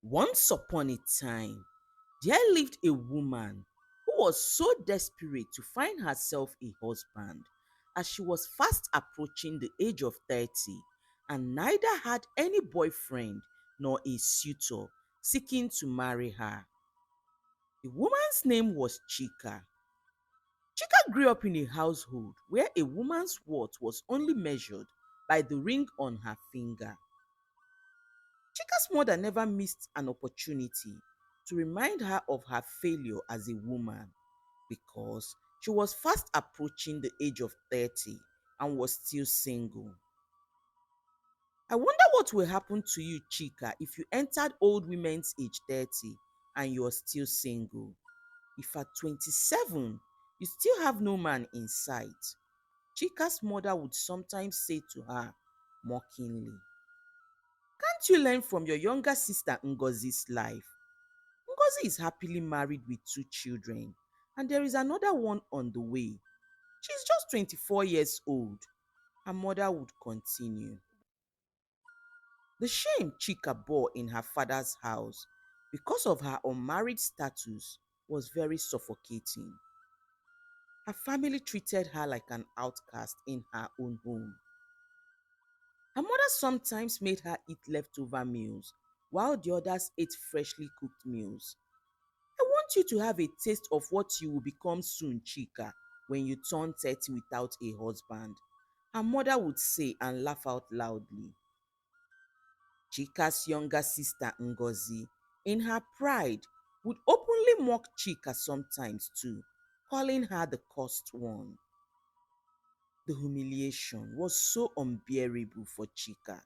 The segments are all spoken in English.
Once upon a time, there lived a woman who was so desperate to find herself a husband as she was fast approaching the age of 30 and neither had any boyfriend nor a suitor seeking to marry her. The woman's name was Chika. Chika grew up in a household where a woman's worth was only measured by the ring on her finger. Chika's mother never missed an opportunity to remind her of her failure as a woman because she was fast approaching the age of 30 and was still single. I wonder what will happen to you, Chika, if you entered old women's age 30 and you're still single. If at 27 you still have no man in sight, Chika's mother would sometimes say to her mockingly, "Can't you learn from your younger sister Ngozi's life? Ngozi is happily married with two children, and there is another one on the way. She's just 24 years old." Her mother would continue. The shame Chika bore in her father's house because of her unmarried status was very suffocating. Her family treated her like an outcast in her own home. Her mother sometimes made her eat leftover meals while the others ate freshly cooked meals. "I want you to have a taste of what you will become soon, Chika, when you turn 30 without a husband," her mother would say and laugh out loudly. Chika's younger sister Ngozi, in her pride, would openly mock Chika sometimes too, calling her the cursed one. The humiliation was so unbearable for Chika.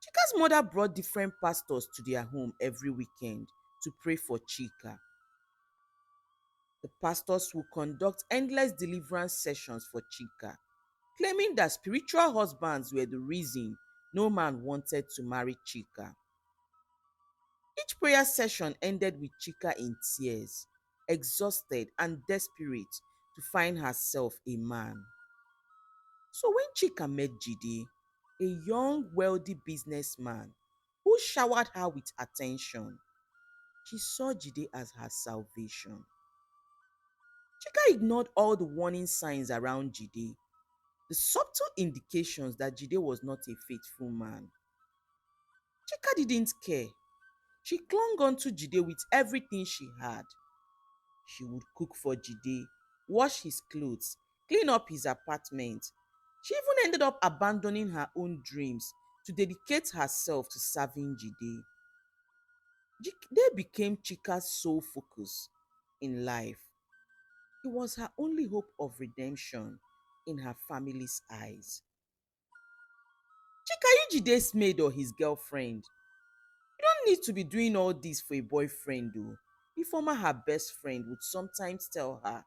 Chika's mother brought different pastors to their home every weekend to pray for Chika. The pastors would conduct endless deliverance sessions for Chika, claiming that spiritual husbands were the reason no man wanted to marry Chika. Each prayer session ended with Chika in tears, exhausted and desperate to find herself a man. So when Chika met Jide, a young, wealthy businessman who showered her with attention, she saw Jide as her salvation. Chika ignored all the warning signs around Jide, the subtle indications that Jide was not a faithful man. Chika didn't care. She clung on to Jide with everything she had. She would cook for Jide, wash his clothes, clean up his apartment. She even ended up abandoning her own dreams to dedicate herself to serving Jide. Jide became Chika's sole focus in life. He was her only hope of redemption in her family's eyes. Chika, you Jide's maid or his girlfriend? You don't need to be doing all this for a boyfriend though. Ifoma, her best friend, would sometimes tell her,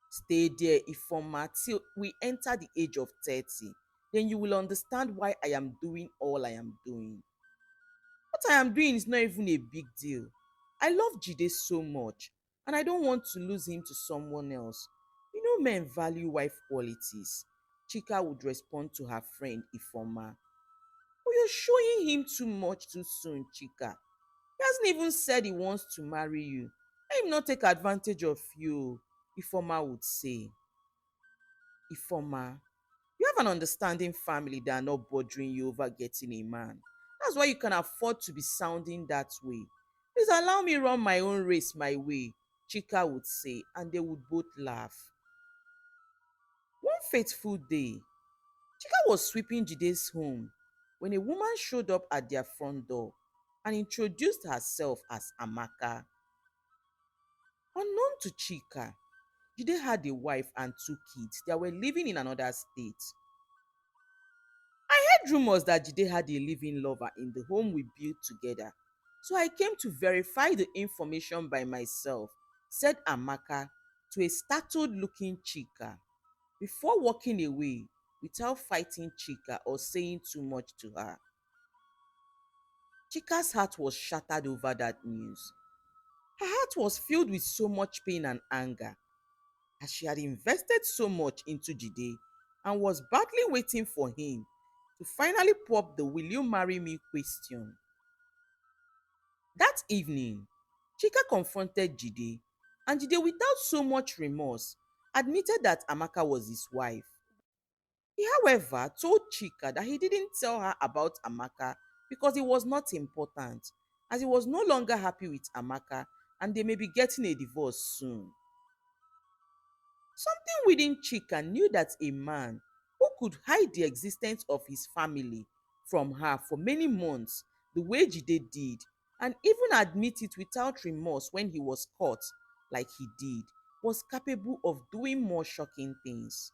"Stay there, Ifoma, till we enter the age of 30. Then you will understand why I am doing all I am doing. What I am doing is not even a big deal. I love Jide so much, and I don't want to lose him to someone else. You know men value wife qualities." Chika would respond to her friend Ifoma. "But you're showing him too much too soon, Chika. He hasn't even said he wants to marry you. Let him not take advantage of you," Ifoma would say. "Ifoma, you have an understanding family that are not bothering you over getting a man. That's why you can afford to be sounding that way. Please allow me run my own race my way," Chika would say, and they would both laugh. One fateful day, Chika was sweeping Jide's home when a woman showed up at their front door and introduced herself as Amaka. Unknown to Chika, Jide had a wife and two kids that were living in another state. I heard rumors that Jide had a living lover in the home we built together, so I came to verify the information by myself," said Amaka to a startled looking Chika, before walking away without fighting Chika or saying too much to her. Chika's heart was shattered over that news. Her heart was filled with so much pain and anger as she had invested so much into Jide and was badly waiting for him to finally pop the "will you marry me" question. That evening, Chika confronted Jide, and Jide, without so much remorse, admitted that Amaka was his wife. He, however, told Chika that he didn't tell her about Amaka because it was not important, as he was no longer happy with Amaka and they may be getting a divorce soon. Something within Chika knew that a man who could hide the existence of his family from her for many months, the way Jide did, and even admit it without remorse when he was caught, like he did, was capable of doing more shocking things.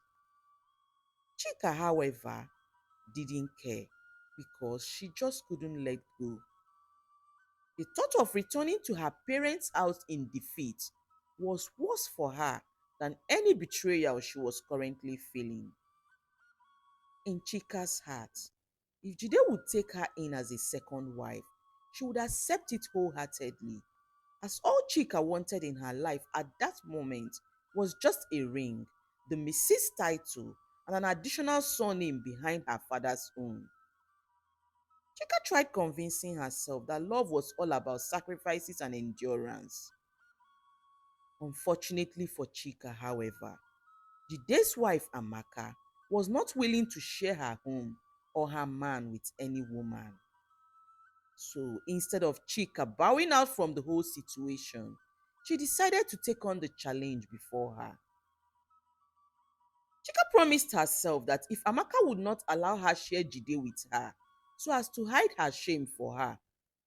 Chika, however, didn't care because she just couldn't let go. The thought of returning to her parents' house in defeat was worse for her than any betrayal she was currently feeling. In Chika's heart, if Jide would take her in as a second wife, she would accept it wholeheartedly, as all Chika wanted in her life at that moment was just a ring, the Mrs. title, and an additional surname behind her father's own. Chika tried convincing herself that love was all about sacrifices and endurance. Unfortunately for Chika, however, Jide's wife Amaka was not willing to share her home or her man with any woman. So instead of Chika bowing out from the whole situation, she decided to take on the challenge before her. Chika promised herself that if Amaka would not allow her share Jide with her, so as to hide her shame for her,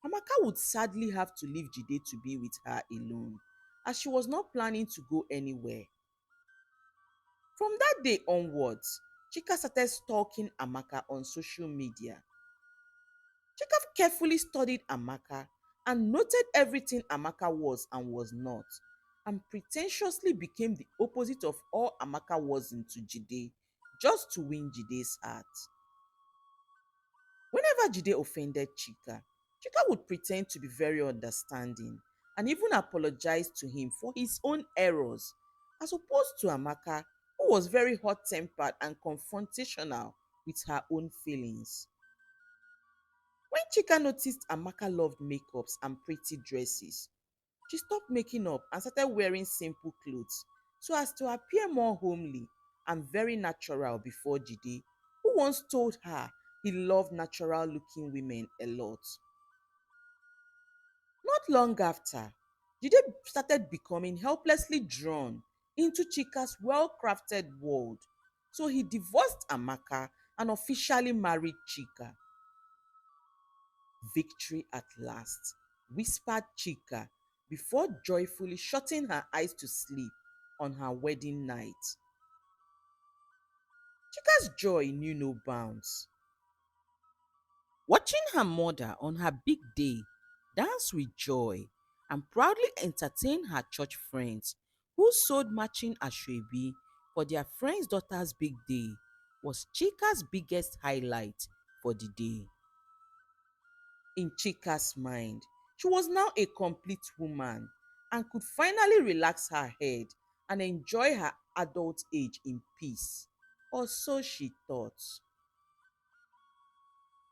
Amaka would sadly have to leave Jide to be with her alone, as she was not planning to go anywhere. From that day onwards, Chika started stalking Amaka on social media. Chika carefully studied Amaka and noted everything Amaka was and was not, and pretentiously became the opposite of all Amaka wasn't to Jide, just to win Jide's heart. Whenever Jide offended Chika, Chika would pretend to be very understanding and even apologize to him for his own errors, as opposed to Amaka, who was very hot tempered and confrontational with her own feelings. When Chika noticed Amaka loved makeups and pretty dresses, she stopped making up and started wearing simple clothes so as to appear more homely and very natural before Jide, who once told her he loved natural looking women a lot. Not long after, Jide started becoming helplessly drawn into Chika's well crafted world, so he divorced Amaka and officially married Chika. Victory at last, whispered Chika before joyfully shutting her eyes to sleep on her wedding night. Chika's joy knew no bounds. Watching her mother on her big day dance with joy and proudly entertain her church friends who sewed matching ashwebi for their friend's daughter's big day was Chika's biggest highlight for the day. In Chika's mind, she was now a complete woman and could finally relax her head and enjoy her adult age in peace. Or so she thought.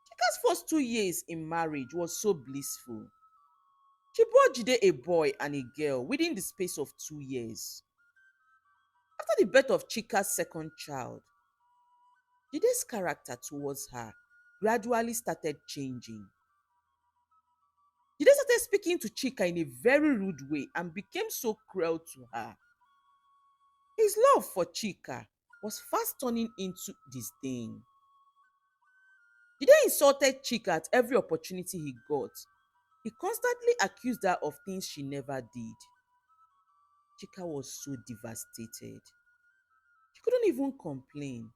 Chika's first 2 years in marriage was so blissful. She brought Jide a boy and a girl within the space of 2 years. After the birth of Chika's second child, Jide's character towards her gradually started changing. Jide started speaking to Chika in a very rude way and became so cruel to her. His love for Chika was fast turning into disdain. Jide insulted Chika at every opportunity he got. He constantly accused her of things she never did. Chika was so devastated. She couldn't even complain,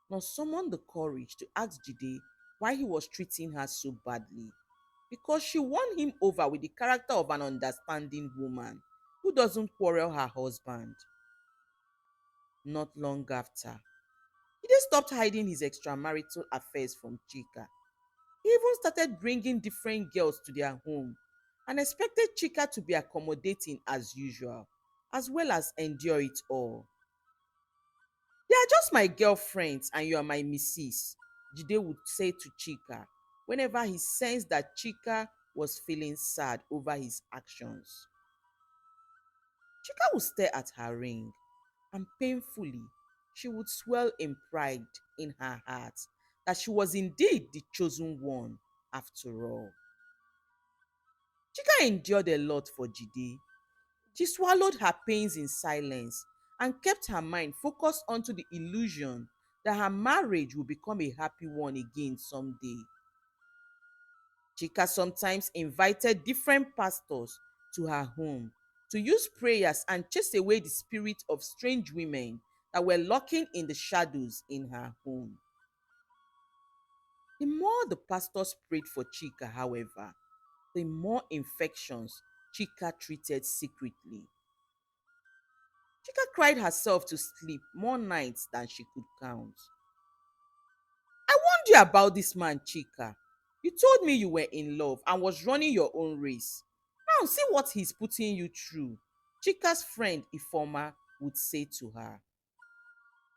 nor summon the courage to ask Jide why he was treating her so badly, because she won him over with the character of an understanding woman who doesn't quarrel her husband. Not long after, Jide stopped hiding his extramarital affairs from Chika. He even started bringing different girls to their home and expected Chika to be accommodating as usual, as well as endure it all. "They are just my girlfriends and you are my missus," Jide would say to Chika whenever he sensed that Chika was feeling sad over his actions. Chika would stare at her ring, and painfully, she would swell in pride in her heart that she was indeed the chosen one after all. Chika endured a lot for Jide. She swallowed her pains in silence and kept her mind focused onto the illusion that her marriage would become a happy one again someday. Chika sometimes invited different pastors to her home to use prayers and chase away the spirit of strange women that were lurking in the shadows in her home. The more the pastors prayed for Chika, however, the more infections Chika treated secretly. Chika cried herself to sleep more nights than she could count. I warned you about this man, Chika. You told me you were in love and was running your own race. Now see what he's putting you through, Chika's friend Ifoma would say to her.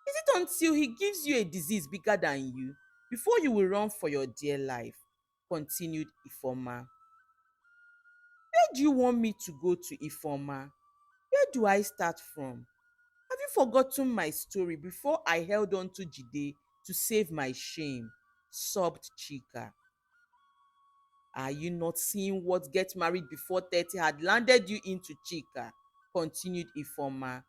Is it until he gives you a disease bigger than you before you will run for your dear life? Continued Ifoma. Where do you want me to go to, Ifoma? Where do I start from? Have you forgotten my story before I held on to Jide to save my shame? Sobbed Chika. Are you not seeing what get married before 30 had landed you into, Chika? Continued Ifoma.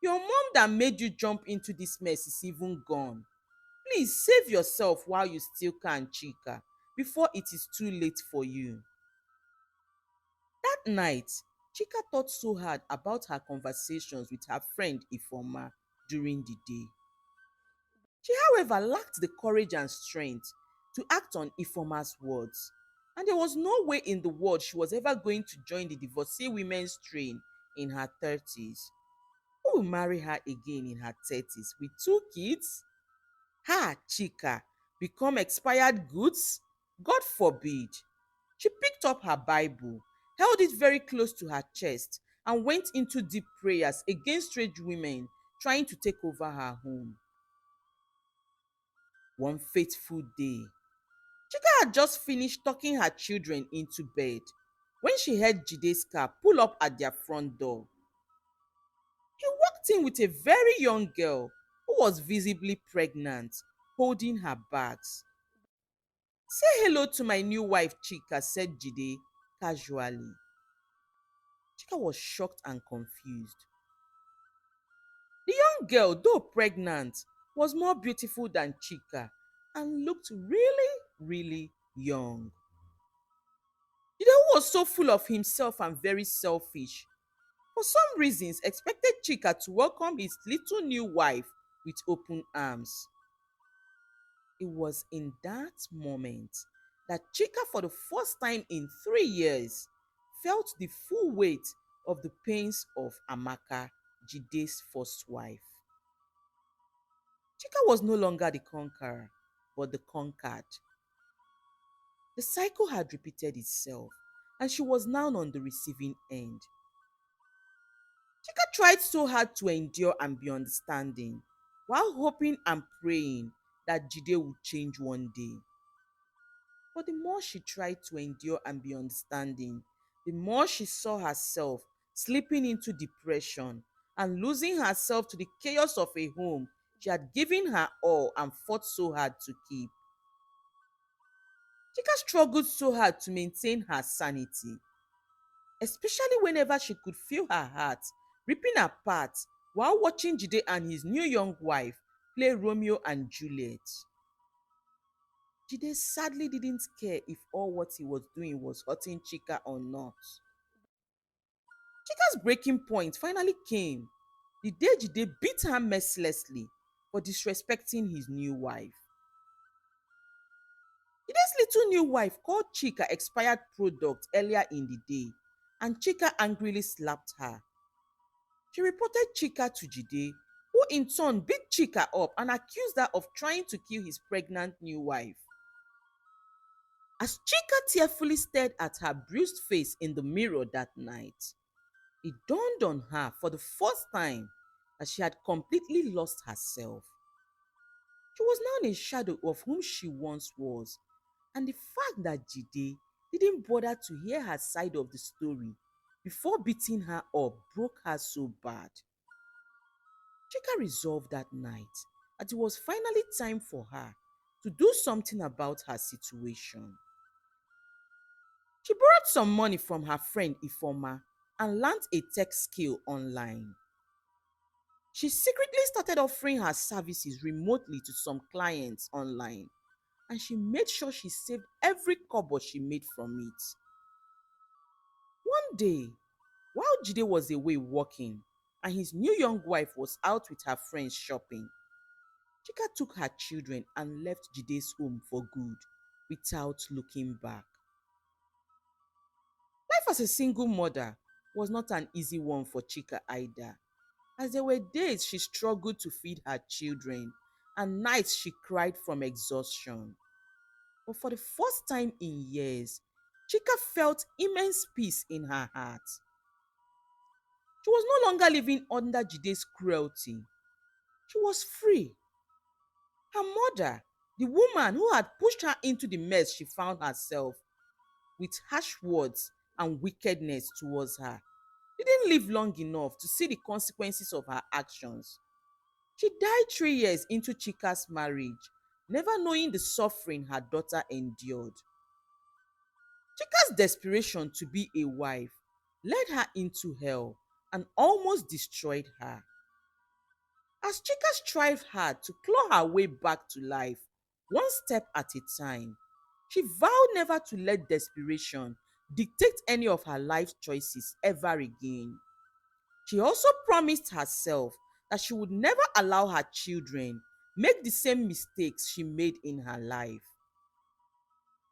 Your mom that made you jump into this mess is even gone. Please save yourself while you still can, Chika, before it is too late for you. That night, Chika thought so hard about her conversations with her friend Ifoma during the day. She, however, lacked the courage and strength to act on Ifoma's words, and there was no way in the world she was ever going to join the divorcee women's train in her 30s. Who will marry her again in her 30s with two kids? Her, Chika, become expired goods? God forbid. She picked up her Bible, held it very close to her chest, and went into deep prayers against strange women trying to take over her home. One fateful day, Chika had just finished tucking her children into bed when she heard Jide's car pull up at their front door. He walked in with a very young girl who was visibly pregnant, holding her bags. Say hello to my new wife, Chika, said Jide casually. Chika was shocked and confused. The young girl, though pregnant, was more beautiful than Chika and looked really, really young. Jide, who was so full of himself and very selfish, for some reasons expected Chika to welcome his little new wife with open arms. It was in that moment that Chika, for the first time in 3 years, felt the full weight of the pains of Amaka, Jide's first wife. Chika was no longer the conqueror, but the conquered. The cycle had repeated itself, and she was now on the receiving end. Chika tried so hard to endure and be understanding, while hoping and praying that Jide would change one day. But the more she tried to endure and be understanding, the more she saw herself slipping into depression and losing herself to the chaos of a home she had given her all and fought so hard to keep. Chika struggled so hard to maintain her sanity, especially whenever she could feel her heart ripping apart while watching Jide and his new young wife play Romeo and Juliet. Jide sadly didn't care if all what he was doing was hurting Chika or not. Chika's breaking point finally came the day Jide beat her mercilessly for disrespecting his new wife. Jide's little new wife called Chika expired product earlier in the day, and Chika angrily slapped her. She reported Chika to Jide, who in turn beat Chika up and accused her of trying to kill his pregnant new wife. As Chika tearfully stared at her bruised face in the mirror that night, it dawned on her for the first time that she had completely lost herself. She was now in a shadow of whom she once was, and the fact that Jide, didn't bother to hear her side of the story before beating her up broke her so bad. Chika resolved that night that it was finally time for her to do something about her situation. She borrowed some money from her friend Ifoma and learned a tech skill online. She secretly started offering her services remotely to some clients online, and she made sure she saved every kobo she made from it. One day, while Jide was away working and his new young wife was out with her friends shopping, Chika took her children and left Jide's home for good without looking back. Life as a single mother was not an easy one for Chika either, as there were days she struggled to feed her children and nights she cried from exhaustion. But for the first time in years, Chika felt immense peace in her heart. She was no longer living under Jide's cruelty. She was free. Her mother, the woman who had pushed her into the mess she found herself with harsh words and wickedness towards her, didn't live long enough to see the consequences of her actions. She died 3 years into Chika's marriage, never knowing the suffering her daughter endured. Chika's desperation to be a wife led her into hell and almost destroyed her. As Chika strived hard to claw her way back to life, one step at a time, she vowed never to let desperation dictate any of her life choices ever again. She also promised herself that she would never allow her children make the same mistakes she made in her life.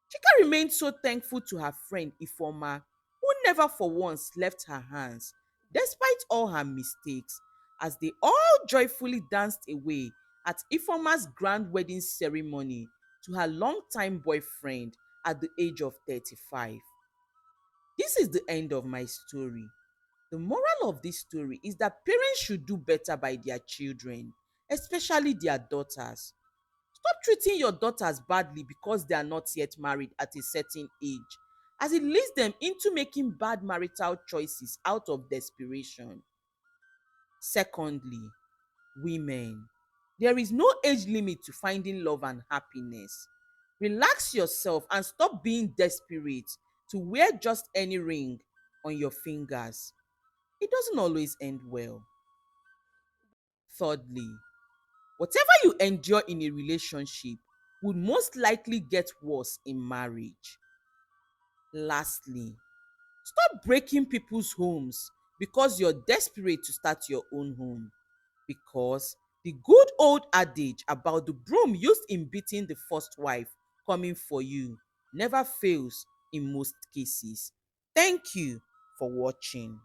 Chika remained so thankful to her friend Ifoma, who never for once left her hands, despite all her mistakes, as they all joyfully danced away at Ifoma's grand wedding ceremony to her longtime boyfriend at the age of 35. This is the end of my story. The moral of this story is that parents should do better by their children, especially their daughters. Stop treating your daughters badly because they are not yet married at a certain age, as it leads them into making bad marital choices out of desperation. Secondly, women, there is no age limit to finding love and happiness. Relax yourself and stop being desperate to wear just any ring on your fingers. It doesn't always end well. Thirdly, whatever you endure in a relationship would most likely get worse in marriage. Lastly, stop breaking people's homes because you're desperate to start your own home. Because the good old adage about the broom used in beating the first wife coming for you never fails in most cases. Thank you for watching.